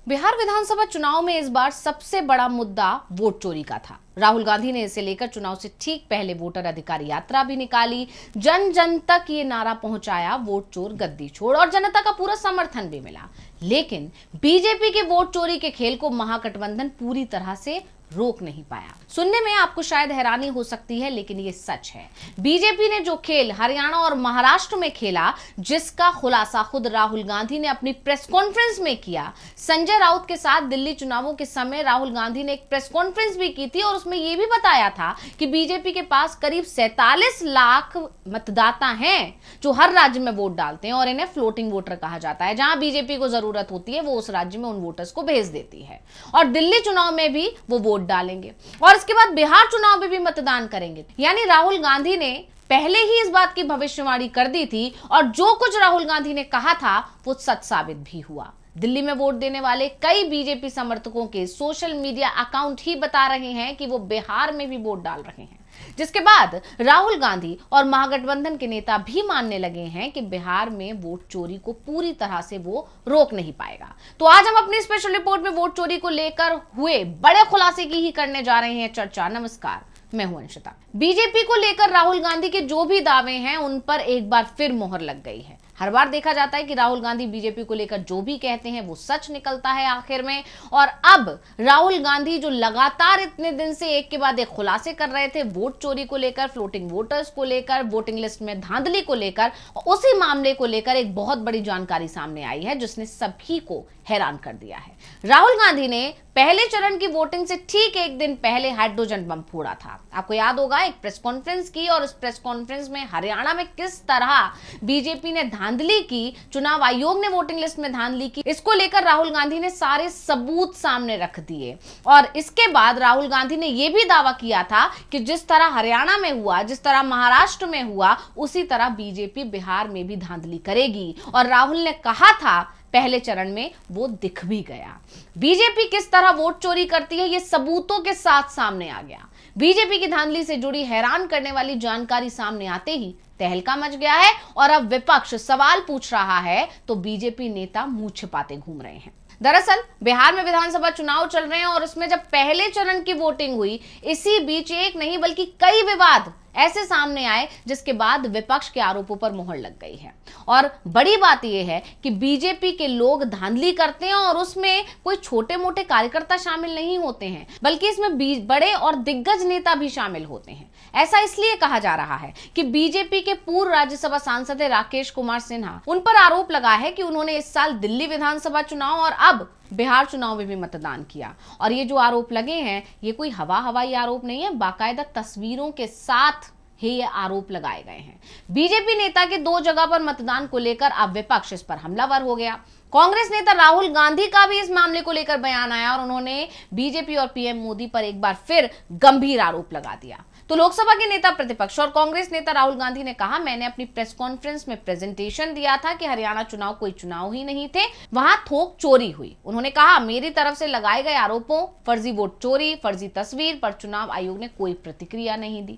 बिहार विधानसभा चुनाव में इस बार सबसे बड़ा मुद्दा वोट चोरी का था। राहुल गांधी ने इसे लेकर चुनाव से ठीक पहले वोटर अधिकार यात्रा भी निकाली, जन जन तक ये नारा पहुंचाया, वोट चोर गद्दी छोड़, और जनता का पूरा समर्थन भी मिला। लेकिन बीजेपी के वोट चोरी के खेल को महागठबंधन पूरी तरह से रोक नहीं पाया। सुनने में आपको शायद हैरानी हो सकती है, लेकिन ये सच है। बीजेपी ने जो खेल हरियाणा और महाराष्ट्र में खेला, जिसका खुलासा खुद राहुल गांधी ने अपनी प्रेस कॉन्फ्रेंस में किया। संजय राउत के साथ दिल्ली चुनावों के समय राहुल गांधी ने एक प्रेस कॉन्फ्रेंस भी की थी और उसमें यह भी बताया था कि बीजेपी के पास करीब 47 लाख मतदाता हैं जो हर राज्य में वोट डालते हैं और इन्हें फ्लोटिंग वोटर कहा जाता है। जहां बीजेपी को जरूरत होती है वो उस राज्य में उन वोटर्स को भेज देती है और दिल्ली चुनाव में भी वो वोट डालेंगे और इसके बाद बिहार चुनाव में भी मतदान करेंगे। यानी राहुल गांधी ने पहले ही इस बात की भविष्यवाणी कर दी थी और जो कुछ राहुल गांधी ने कहा था वो सच साबित भी हुआ। दिल्ली में वोट देने वाले कई बीजेपी समर्थकों के सोशल मीडिया अकाउंट ही बता रहे हैं कि वो बिहार में भी वोट डाल रहे हैं, जिसके बाद राहुल गांधी और महागठबंधन के नेता भी मानने लगे हैं कि बिहार में वोट चोरी को पूरी तरह से वो रोक नहीं पाएगा। तो आज हम अपनी स्पेशल रिपोर्ट में वोट चोरी को लेकर हुए बड़े खुलासे की ही करने जा रहे हैं चर्चा। नमस्कार, मैं हूं अंशिता। बीजेपी को लेकर राहुल गांधी के जो भी दावे हैं उन पर एक बार फिर मोहर लग गई है। हर बार देखा जाता है कि राहुल गांधी बीजेपी को लेकर जो भी कहते हैं वो सच निकलता है आखिर में। और अब राहुल गांधी जो लगातार इतने दिन से एक के बाद एक खुलासे कर रहे थे वोट चोरी को लेकर, फ्लोटिंग वोटर्स को लेकर, वोटिंग लिस्ट में धांधली को लेकर, उसी मामले को लेकर एक बहुत बड़ी जानकारी सामने आई है जिसने सभी को हैरान कर दिया है। राहुल गांधी ने पहले चरण की वोटिंग से ठीक एक दिन पहले हाइड्रोजन बम फोड़ा था। आपको याद होगा, एक प्रेस कॉन्फ्रेंस की और उस प्रेस कॉन्फ्रेंस में हरियाणा में किस तरह बीजेपी ने धांधली की, चुनाव आयोग ने वोटिंग लिस्ट में धांधली की, इसको लेकर राहुल गांधी ने सारे सबूत सामने रख दिए। और इसके बाद राहुल गांधी ने यह भी दावा किया था कि जिस तरह हरियाणा में हुआ, जिस तरह महाराष्ट्र में हुआ, उसी तरह बीजेपी बिहार में भी धांधली करेगी। और राहुल ने कहा था पहले चरण में वो दिख भी गया। बीजेपी किस तरह वोट चोरी करती है ये सबूतों के साथ सामने आ गया। बीजेपी की धांधली से जुड़ी हैरान करने वाली जानकारी सामने आते ही तहलका मच गया है और अब विपक्ष सवाल पूछ रहा है तो बीजेपी नेता मुंह छिपाते घूम रहे हैं। दरअसल बिहार में विधानसभा चुनाव चल रहे हैं और उसमें जब पहले चरण की वोटिंग हुई, इसी बीच एक नहीं बल्कि कई विवाद ऐसे सामने आए जिसके बाद विपक्ष के आरोपों पर मोहर लग गई है। और बड़ी बात यह है कि बीजेपी के लोग धांधली करते हैं और उसमें कोई छोटे मोटे कार्यकर्ता शामिल नहीं होते हैं, बल्कि इसमें बड़े और दिग्गज नेता भी शामिल होते हैं। ऐसा इसलिए कहा जा रहा है कि बीजेपी के पूर्व राज्यसभा सांसद राकेश कुमार सिन्हा, उन पर आरोप लगा है कि उन्होंने इस साल दिल्ली विधानसभा चुनाव और अब बिहार चुनाव में भी मतदान किया। और ये जो आरोप लगे हैं ये कोई हवाई आरोप नहीं है, बाकायदा तस्वीरों के साथ ही ये आरोप लगाए गए हैं। बीजेपी नेता के 2 जगह पर मतदान को लेकर अब विपक्ष इस पर हमलावर हो गया। कांग्रेस नेता राहुल गांधी का भी इस मामले को लेकर बयान आया और उन्होंने बीजेपी और पीएम मोदी पर एक बार फिर गंभीर आरोप लगा दिया। तो लोकसभा के नेता प्रतिपक्ष और कांग्रेस नेता राहुल गांधी ने कहा, मैंने अपनी प्रेस कॉन्फ्रेंस में प्रेजेंटेशन दिया था कि हरियाणा चुनाव कोई चुनाव ही नहीं थे, वहां थोक चोरी हुई। उन्होंने कहा, मेरी तरफ से लगाए गए आरोपों, फर्जी वोट चोरी, फर्जी तस्वीर पर चुनाव आयोग ने कोई प्रतिक्रिया नहीं दी।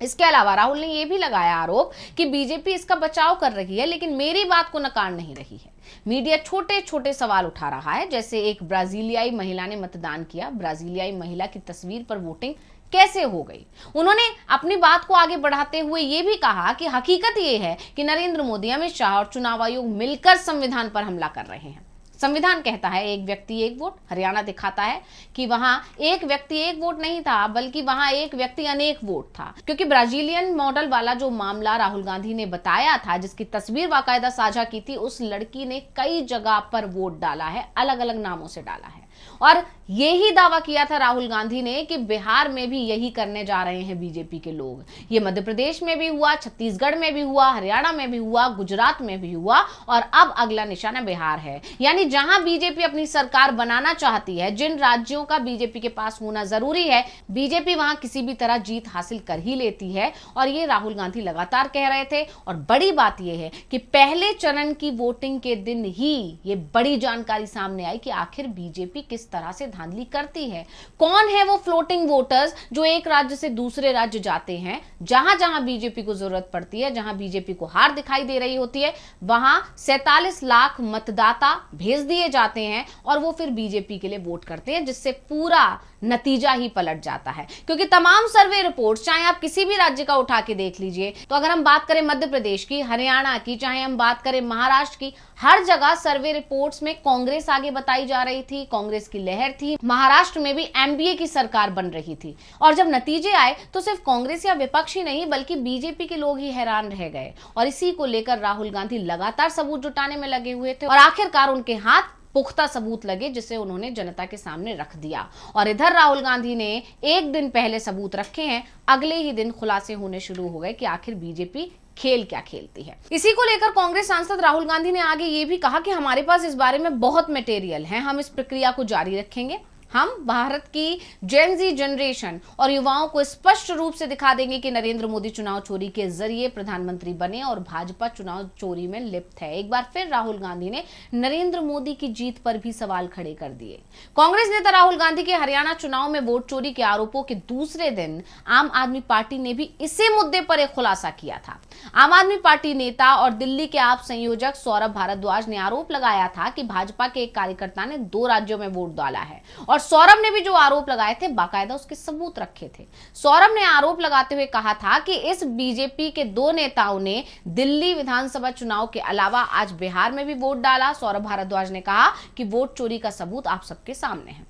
इसके अलावा राहुल ने यह भी लगाया आरोप कि बीजेपी इसका बचाव कर रही है लेकिन मेरी बात को नकार नहीं रही है। मीडिया छोटे छोटे सवाल उठा रहा है, जैसे एक ब्राजीलियाई महिला ने मतदान किया, ब्राजीलियाई महिला की तस्वीर पर वोटिंग कैसे हो गई। उन्होंने अपनी बात को आगे बढ़ाते हुए यह भी कहा कि हकीकत यह है कि नरेंद्र मोदी, अमित शाह और चुनाव आयोग मिलकर संविधान पर हमला कर रहे हैं। संविधान कहता है एक व्यक्ति एक वोट, हरियाणा दिखाता है कि वहां एक व्यक्ति एक वोट नहीं था बल्कि वहां एक व्यक्ति अनेक वोट था, क्योंकि ब्राजीलियन मॉडल वाला जो मामला राहुल गांधी ने बताया था, जिसकी तस्वीर बाकायदा साझा की थी, उस लड़की ने कई जगह पर वोट डाला है, अलग अलग नामों से डाला है। और यही दावा किया था राहुल गांधी ने कि बिहार में भी यही करने जा रहे हैं बीजेपी के लोग। ये मध्य प्रदेश में भी हुआ, छत्तीसगढ़ में भी हुआ, हरियाणा में भी हुआ, गुजरात में भी हुआ और अब अगला निशाना बिहार है। यानी जहां बीजेपी अपनी सरकार बनाना चाहती है, जिन राज्यों का बीजेपी के पास होना जरूरी है, बीजेपी वहां किसी भी तरह जीत हासिल कर ही लेती है। और ये राहुल गांधी लगातार कह रहे थे। और बड़ी बात यह है कि पहले चरण की वोटिंग के दिन ही ये बड़ी जानकारी सामने आई कि आखिर बीजेपी किस तरह से धांधली करती है। कौन है वो फ्लोटिंग वोटर्स जो एक राज्य से दूसरे राज्य जाते हैं, जहां जहां बीजेपी को जरूरत पड़ती है, जहां बीजेपी को हार दिखाई दे रही होती है, वहां 47 लाख मतदाता भेज दिए जाते हैं और वो फिर बीजेपी के लिए वोट करते हैं, जिससे पूरा नतीजा ही पलट जाता है। क्योंकि तमाम सर्वे रिपोर्ट्स, चाहे आप किसी भी राज्य का उठा के देख लीजिए, तो अगर हम बात करें मध्य प्रदेश की, हरियाणा की, चाहे हम बात करें महाराष्ट्र की, हर जगह सर्वे रिपोर्ट्स में कांग्रेस आगे बताई जा रही थी, कांग्रेस की लहर थी। महाराष्ट्र में भी एमडीए की सरकार बन रही थी और जब नतीजे आए तो सिर्फ कांग्रेस या विपक्ष ही नहीं बल्कि बीजेपी के लोग ही हैरान रह गए और इसी को लेकर राहुल गांधी लगातार सबूत जुटाने में लगे हुए थे और आखिरकार उनके हाथ पुख्ता सबूत लगे, जिसे उन्होंने जनता के सामने रख दिया। और इधर राहुल गांधी ने एक दिन पहले सबूत रखे हैं, अगले ही दिन खुलासे होने शुरू हो गए कि आखिर बीजेपी खेल क्या खेलती है। इसी को लेकर कांग्रेस सांसद राहुल गांधी ने आगे ये भी कहा कि हमारे पास इस बारे में बहुत मटेरियल है, हम इस प्रक्रिया को जारी रखेंगे। हम भारत की जेन ज़ी जनरेशन और युवाओं को स्पष्ट रूप से दिखा देंगे कि नरेंद्र मोदी चुनाव चोरी के जरिए प्रधानमंत्री बने और भाजपा चुनाव चोरी में लिप्त है। एक बार फिर राहुल गांधी ने नरेंद्र मोदी की जीत पर भी सवाल खड़े कर दिए। कांग्रेस नेता राहुल गांधी के हरियाणा चुनाव में वोट चोरी के आरोपों के दूसरे दिन आम आदमी पार्टी ने भी इसी मुद्दे पर एक खुलासा किया था। आम आदमी पार्टी नेता और दिल्ली के आप संयोजक सौरभ भारद्वाज ने आरोप लगाया था कि भाजपा के एक कार्यकर्ता ने 2 राज्यों में वोट डाला है और सौरभ ने भी जो आरोप लगाए थे बाकायदा उसके सबूत रखे थे। सौरभ ने आरोप लगाते हुए कहा था कि इस बीजेपी के 2 नेताओं ने दिल्ली विधानसभा चुनाव के अलावा आज बिहार में भी वोट डाला। सौरभ भारद्वाज ने कहा कि वोट चोरी का सबूत आप सबके सामने है।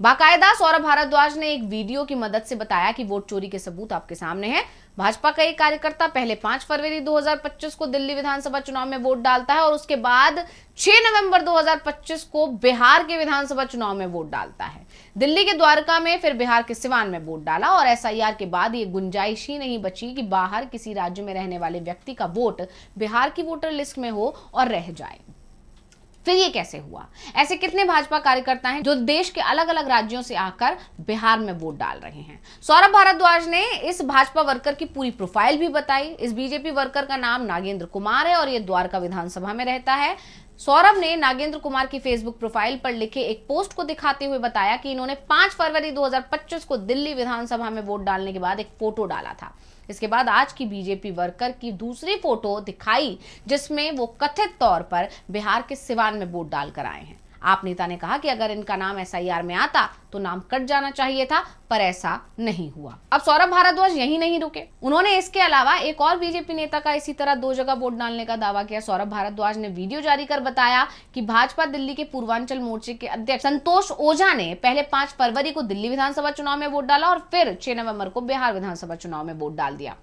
बाकायदा सौरभ भारद्वाज ने एक वीडियो की मदद से बताया कि वोट चोरी के सबूत आपके सामने हैं। भाजपा का एक कार्यकर्ता पहले 5 फरवरी 2025 को दिल्ली विधानसभा चुनाव में वोट डालता है और उसके बाद 6 नवंबर 2025 को बिहार के विधानसभा चुनाव में वोट डालता है। दिल्ली के द्वारका में, फिर बिहार के सिवान में वोट डाला और एसआईआर के बाद ये गुंजाइश ही नहीं बची कि बाहर किसी राज्य में रहने वाले व्यक्ति का वोट बिहार की वोटर लिस्ट में हो और रह जाए। फिर ये कैसे हुआ? ऐसे कितने भाजपा कार्यकर्ता हैं जो देश के अलग अलग राज्यों से आकर बिहार में वोट डाल रहे हैं? सौरभ भारद्वाज ने इस भाजपा वर्कर की पूरी प्रोफाइल भी बताई। इस बीजेपी वर्कर का नाम नागेंद्र कुमार है और ये द्वारका विधानसभा में रहता है। सौरभ ने नागेंद्र कुमार की फेसबुक प्रोफाइल पर लिखे एक पोस्ट को दिखाते हुए बताया कि इन्होंने 5 फरवरी 2025 को दिल्ली विधानसभा में वोट डालने के बाद एक फोटो डाला था। इसके बाद आज की बीजेपी वर्कर की दूसरी फोटो दिखाई जिसमें वो कथित तौर पर बिहार के सिवान में वोट डालकर आए हैं। आप नेता ने कहा कि अगर इनका नाम एसआईआर में आता तो नाम कट जाना चाहिए था, पर ऐसा नहीं हुआ। अब सौरभ भारद्वाज यही नहीं रुके, उन्होंने इसके अलावा एक और बीजेपी नेता का इसी तरह 2 जगह वोट डालने का दावा किया। सौरभ भारद्वाज ने वीडियो जारी कर बताया कि भाजपा दिल्ली के पूर्वांचल मोर्चे के अध्यक्ष संतोष ओझा ने पहले 5 फरवरी को दिल्ली विधानसभा चुनाव में वोट डाला और फिर 6 नवंबर को बिहार विधानसभा चुनाव में वोट डाल दिया।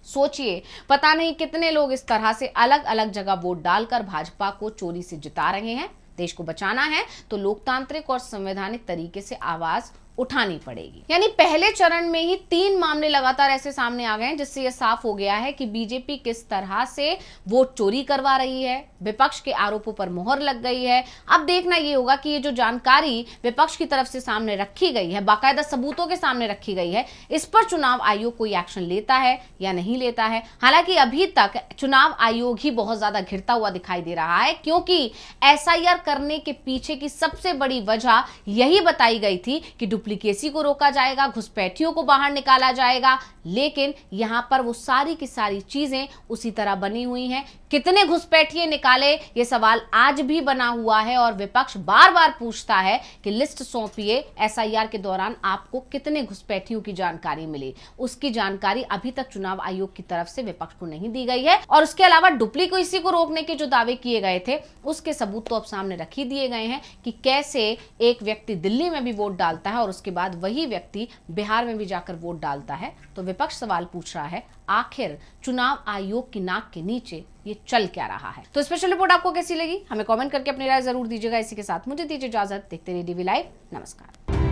सोचिए, पता नहीं कितने लोग इस तरह से अलग अलग जगह वोट डालकर भाजपा को चोरी से जिता रहे हैं। देश को बचाना है तो लोकतांत्रिक और संवैधानिक तरीके से आवाज उठानी पड़ेगी। यानी पहले चरण में ही 3 मामले लगातार ऐसे सामने आ गए हैं जिससे यह साफ हो गया है कि बीजेपी किस तरह से वोट चोरी करवा रही है। विपक्ष के आरोपों पर मोहर लग गई है। अब देखना यह होगा कि ये जो जानकारी विपक्ष की तरफ से सामने रखी गई है, बाकायदा सबूतों के सामने रखी गई है, इस पर चुनाव आयोग कोई एक्शन लेता है या नहीं लेता है। हालांकि अभी तक चुनाव आयोग ही बहुत ज्यादा घिरता हुआ दिखाई दे रहा है, क्योंकि एसआईआर करने के पीछे की सबसे बड़ी वजह यही बताई गई थी कि डुप्लीकेसी को रोका जाएगा, घुसपैठियों को बाहर निकाला जाएगा। लेकिन यहां पर वो सारी की सारी चीजें उसी तरह बनी हुई हैं। कितने घुसपैठिए निकाले, ये सवाल आज भी बना हुआ है और विपक्ष बार बार पूछता है कि लिस्ट सौंपिए, एसआईआर के दौरान आपको कितने घुसपैठियों की जानकारी मिली। उसकी जानकारी अभी तक चुनाव आयोग की तरफ से विपक्ष को नहीं दी गई है और उसके अलावा डुप्लीकेसी को रोकने के जो दावे किए गए थे उसके सबूत तो अब सामने रख ही दिए गए हैं कि कैसे एक व्यक्ति दिल्ली में भी वोट डालता है और उसके बाद वही व्यक्ति बिहार में भी जाकर वोट डालता है। तो विपक्ष सवाल पूछ रहा है, आखिर चुनाव आयोग की नाक के नीचे ये चल क्या रहा है? तो स्पेशल रिपोर्ट आपको कैसी लगी? हमें कमेंट करके अपनी राय जरूर दीजिएगा। इसी के साथ मुझे दीजिए इजाजत। देखते रहिए डीवी लाइव। नमस्कार।